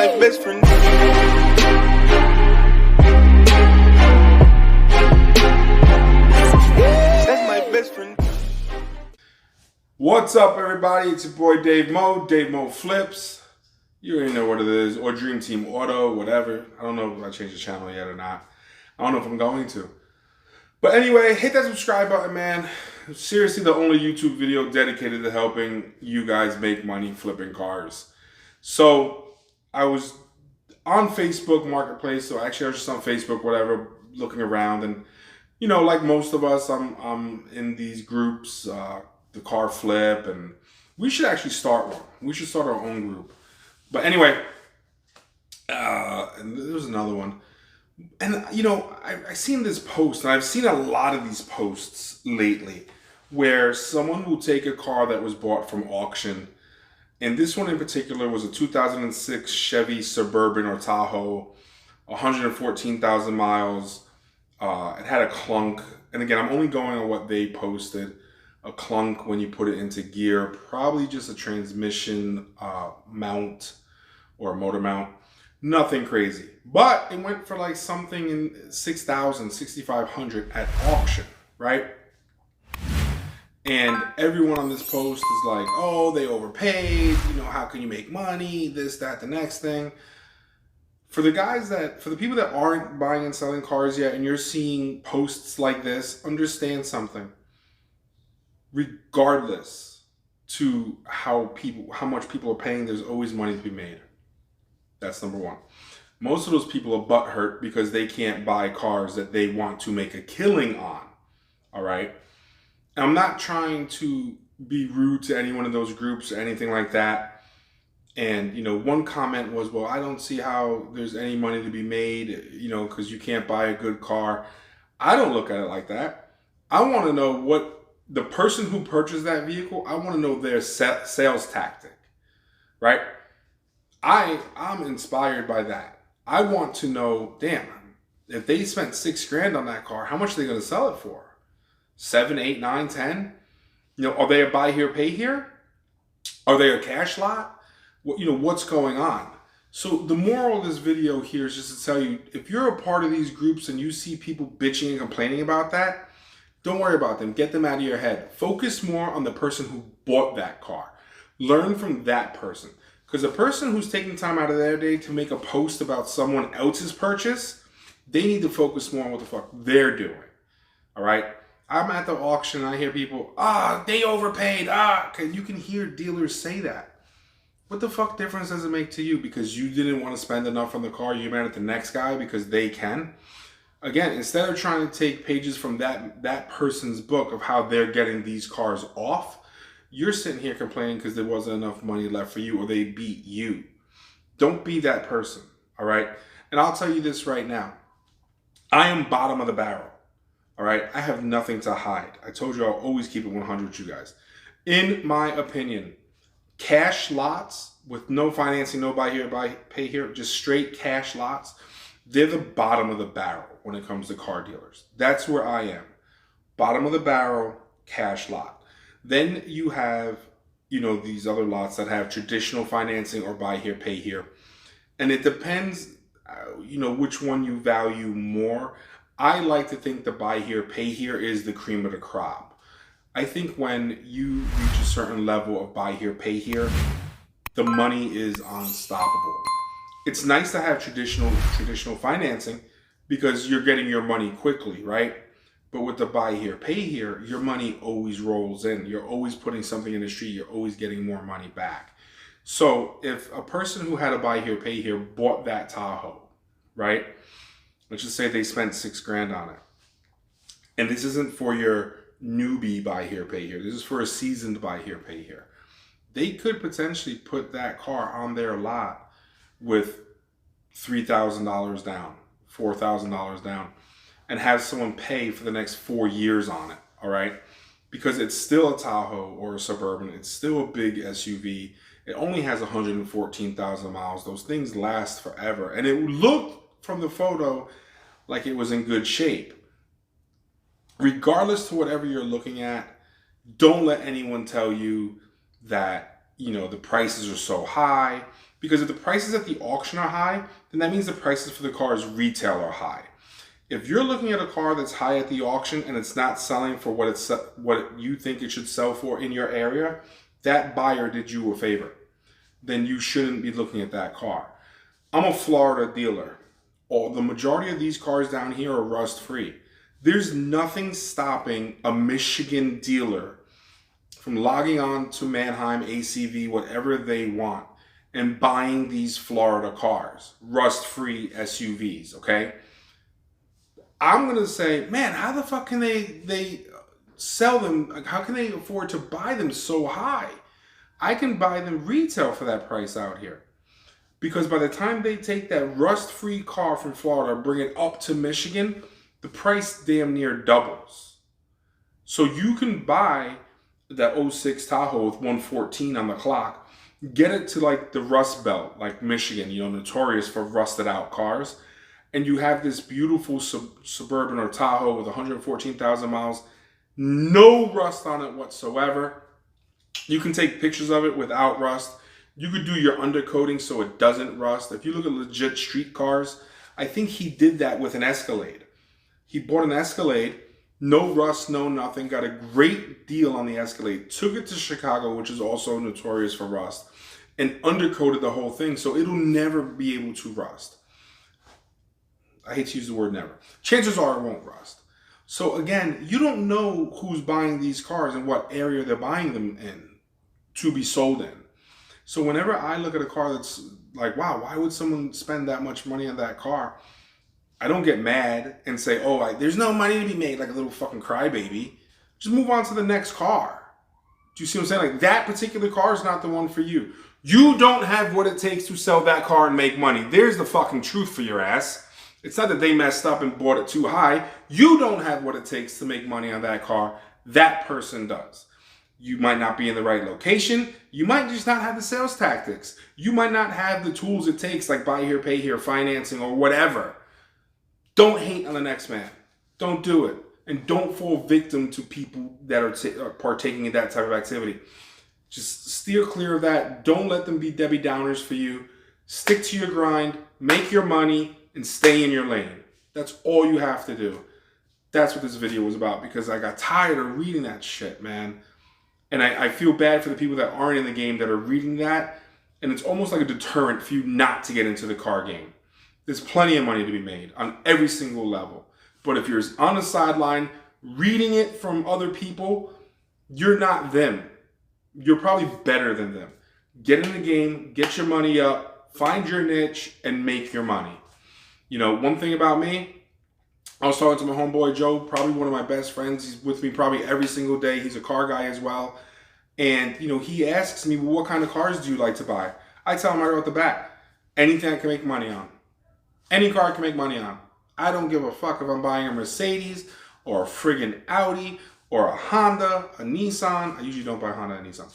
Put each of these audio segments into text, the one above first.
my best friend. That's my best friend. What's up, everybody? It's your boy Dave Mo Flips. You already know what it is, or Dream Team Auto, whatever. I don't know if I changed the channel yet or not. I don't know if I'm going to. But anyway, hit that subscribe button, man. Seriously, the only YouTube video dedicated to helping you guys make money flipping cars. So I was on Facebook Marketplace. So actually, I was just on Facebook, whatever, looking around, and you know, like most of us, I'm in these groups, the car flip, and we should actually start one. We should start our own group. But anyway, and there's another one. And, you know, I've seen this post, and I've seen a lot of these posts lately, where someone will take a car that was bought from auction. And this one in particular was a 2006 Chevy Suburban or Tahoe, 114,000 miles. It had a clunk. And again, I'm only going on what they posted. A clunk when you put it into gear, probably just a transmission mount or a motor mount. Nothing crazy. But it went for like something in 6,000, 6,500 at auction, right? And everyone on this post is like, oh, they overpaid. You know, how can you make money? This, that, the next thing. For the people that aren't buying and selling cars yet, and you're seeing posts like this, understand something. Regardless to how much people are paying, there's always money to be made. That's number one. Most of those people are butthurt because they can't buy cars that they want to make a killing on. All right. And I'm not trying to be rude to any one of those groups or anything like that. And, you know, one comment was, well, I don't see how there's any money to be made, you know, because you can't buy a good car. I don't look at it like that. I want to know what the person who purchased that vehicle, I want to know their sales tactic, right? I'm inspired by that. I want to know, damn, if they spent $6,000 on that car, how much are they going to sell it for? 7, 8, 9, 10? You know, are they a buy here, pay here? Are they a cash lot? You know, what's going on? So the moral of this video here is just to tell you, if you're a part of these groups and you see people bitching and complaining about that, don't worry about them. Get them out of your head. Focus more on the person who bought that car. Learn from that person. Because the person who's taking time out of their day to make a post about someone else's purchase, they need to focus more on what the fuck they're doing. All right? I'm at the auction and I hear people, they overpaid. You can hear dealers say that. What the fuck difference does it make to you? Because you didn't want to spend enough on the car, you're mad at the next guy because they can? Again, instead of trying to take pages from that person's book of how they're getting these cars off, you're sitting here complaining because there wasn't enough money left for you or they beat you. Don't be that person, all right? And I'll tell you this right now. I am bottom of the barrel, all right? I have nothing to hide. I told you I'll always keep it 100 with you guys. In my opinion, cash lots with no financing, no buy here, buy pay here, just straight cash lots, they're the bottom of the barrel when it comes to car dealers. That's where I am. Bottom of the barrel, cash lot. Then you have, you know, these other lots that have traditional financing or buy here, pay here. And it depends, you know, which one you value more. I like to think the buy here, pay here is the cream of the crop. I think when you reach a certain level of buy here, pay here, the money is unstoppable. It's nice to have traditional financing because you're getting your money quickly, right? But with the buy here, pay here, your money always rolls in. You're always putting something in the street. You're always getting more money back. So if a person who had a buy here, pay here bought that Tahoe, right? Let's just say they spent $6,000 on it. And this isn't for your newbie buy here, pay here. This is for a seasoned buy here, pay here. They could potentially put that car on their lot with $3,000 down, $4,000 down, and have someone pay for the next 4 years on it, all right? Because it's still a Tahoe or a Suburban. It's still a big SUV. It only has 114,000 miles. Those things last forever. And it looked from the photo like it was in good shape. Regardless to whatever you're looking at, don't let anyone tell you that, you know, the prices are so high, Because if the prices at the auction are high, then that means the prices for the cars retail are high. If you're looking at a car that's high at the auction and it's not selling for what you think it should sell for in your area, that buyer did you a favor. Then you shouldn't be looking at that car. I'm a Florida dealer. The majority of these cars down here are rust free. There's nothing stopping a Michigan dealer from logging on to Manheim, ACV, whatever they want, and buying these Florida cars, rust-free SUVs, okay? I'm going to say, man, how the fuck can they sell them? Like, how can they afford to buy them so high? I can buy them retail for that price out here. Because by the time they take that rust-free car from Florida, bring it up to Michigan, the price damn near doubles. So you can buy that '06 Tahoe with 114 on the clock, get it to like the Rust Belt, like Michigan, notorious for rusted out cars, and you have this beautiful Suburban or Tahoe with 114,000 miles, no rust on it whatsoever. You can take pictures of it without rust. You could do your undercoating so it doesn't rust. If you look at legit street cars, I think he did that with an Escalade. He bought an Escalade, no rust, no nothing, got a great deal on the Escalade, took it to Chicago, which is also notorious for rust, and undercoated the whole thing so it'll never be able to rust. I hate to use the word never. Chances are it won't rust. So again, you don't know who's buying these cars and what area they're buying them in to be sold in. So whenever I look at a car that's like, wow, why would someone spend that much money on that car? I don't get mad and say, oh, there's no money to be made, like a little fucking crybaby. Just move on to the next car. Do you see what I'm saying? Like, that particular car is not the one for you. You don't have what it takes to sell that car and make money. There's the fucking truth for your ass. It's not that they messed up and bought it too high. You don't have what it takes to make money on that car. That person does. You might not be in the right location. You might just not have the sales tactics. You might not have the tools it takes, like buy here, pay here, financing, or whatever. Don't hate on the next man. Don't do it. And don't fall victim to people that are partaking in that type of activity. Just steer clear of that. Don't let them be Debbie Downers for you. Stick to your grind, make your money, and stay in your lane. That's all you have to do. That's what this video was about, because I got tired of reading that shit, man. And I feel bad for the people that aren't in the game that are reading that. And it's almost like a deterrent for you not to get into the car game. There's plenty of money to be made on every single level. But if you're on the sideline reading it from other people, you're not them. You're probably better than them. Get in the game, get your money up, find your niche, and make your money. One thing about me, I was talking to my homeboy Joe, probably one of my best friends. He's with me probably every single day. He's a car guy as well. And, he asks me, well, what kind of cars do you like to buy? I tell him right off the bat, anything I can make money on. Any car I can make money on. I don't give a fuck if I'm buying a Mercedes or a friggin' Audi or a Honda, a Nissan. I usually don't buy Honda and Nissan.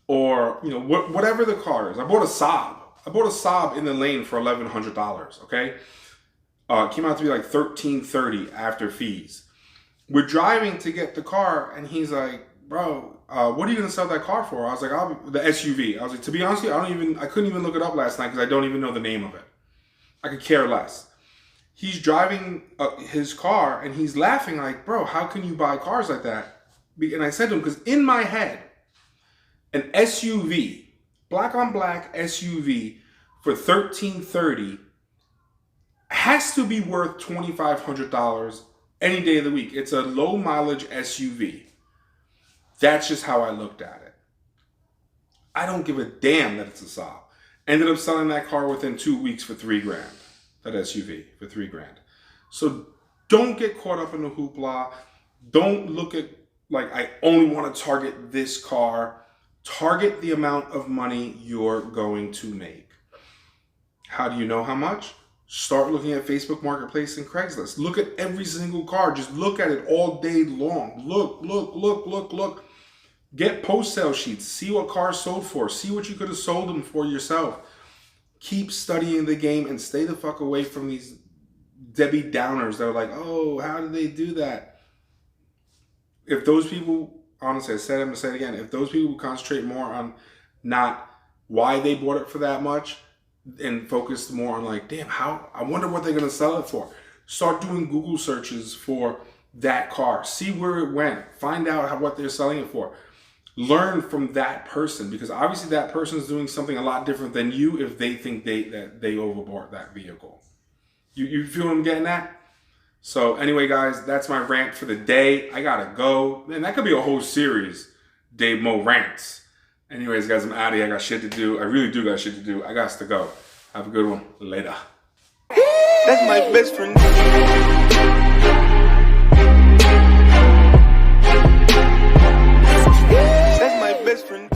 Or, whatever the car is. I bought a Saab. I bought a Saab in the lane for $1,100, okay? It came out to be like $1,330 after fees. We're driving to get the car, and he's like, bro, what are you going to sell that car for? I was like, the SUV. I was like, to be honest with you, I couldn't even look it up last night because I don't even know the name of it. I could care less. He's driving his car, and he's laughing like, bro, how can you buy cars like that? And I said to him, because in my head, an SUV, black on black SUV for $1,330 has to be worth $2,500 any day of the week. It's a low mileage SUV. That's just how I looked at it. I don't give a damn that it's a Saab. Ended up selling that car within 2 weeks for $3,000. That SUV for $3,000. So don't get caught up in the hoopla. Don't look at like, I only want to target this car. Target the amount of money you're going to make. How do you know how much? Start looking at Facebook Marketplace and Craigslist. Look at every single car. Just look at it all day long. Look. Get post-sale sheets. See what cars sold for. See what you could have sold them for yourself. Keep studying the game and stay the fuck away from these Debbie Downers that are like, oh, how did they do that? If those people, honestly, I said it, I'm going to say it again. If those people concentrate more on not why they bought it for that much and focus more on like, damn, I wonder what they're going to sell it for. Start doing Google searches for that car. See where it went. Find out what they're selling it for. Learn from that person, because obviously that person is doing something a lot different than you if they think that they overbought that vehicle. You feel what I'm getting at? So anyway, guys, that's my rant for the day. I gotta go. Man, that could be a whole series. Dave Mo rants. Anyways, guys, I'm out of here. I got shit to do. I really do got shit to do. I got to go. Have a good one. Later. That's my best friend. That's my best friend.